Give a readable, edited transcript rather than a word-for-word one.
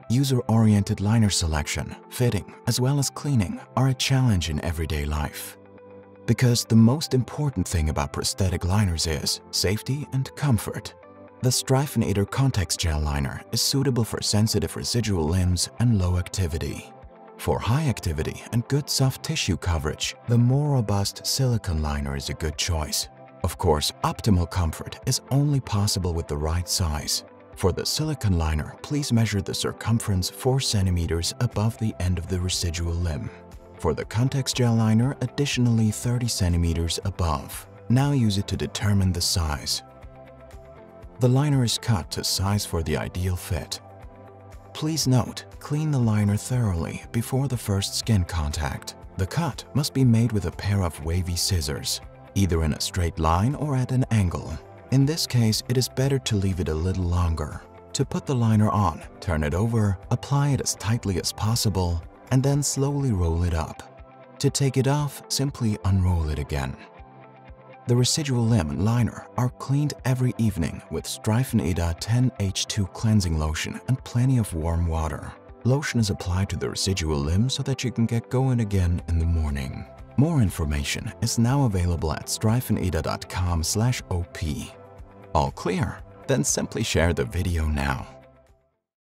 User-oriented liner selection, fitting, as well as cleaning are a challenge in everyday life. Because the most important thing about prosthetic liners is safety and comfort. The Strifenator Context Gel Liner is suitable for sensitive residual limbs and low activity. For high activity and good soft tissue coverage, the more robust silicone liner is a good choice. Of course, optimal comfort is only possible with the right size. For the silicone liner, please measure the circumference 4 cm above the end of the residual limb. For the context gel liner, additionally 30 cm above. Now use it to determine the size. The liner is cut to size for the ideal fit. Please note, clean the liner thoroughly before the first skin contact. The cut must be made with a pair of wavy scissors, either in a straight line or at an angle. In this case, it is better to leave it a little longer. To put the liner on, turn it over, apply it as tightly as possible, and then slowly roll it up. To take it off, simply unroll it again. The residual limb liner are cleaned every evening with Strifenator 10H2 cleansing lotion and plenty of warm water. Lotion is applied to the residual limb so that you can get going again in the morning. More information is now available at strifenator.com/op. All clear? Then simply share the video now.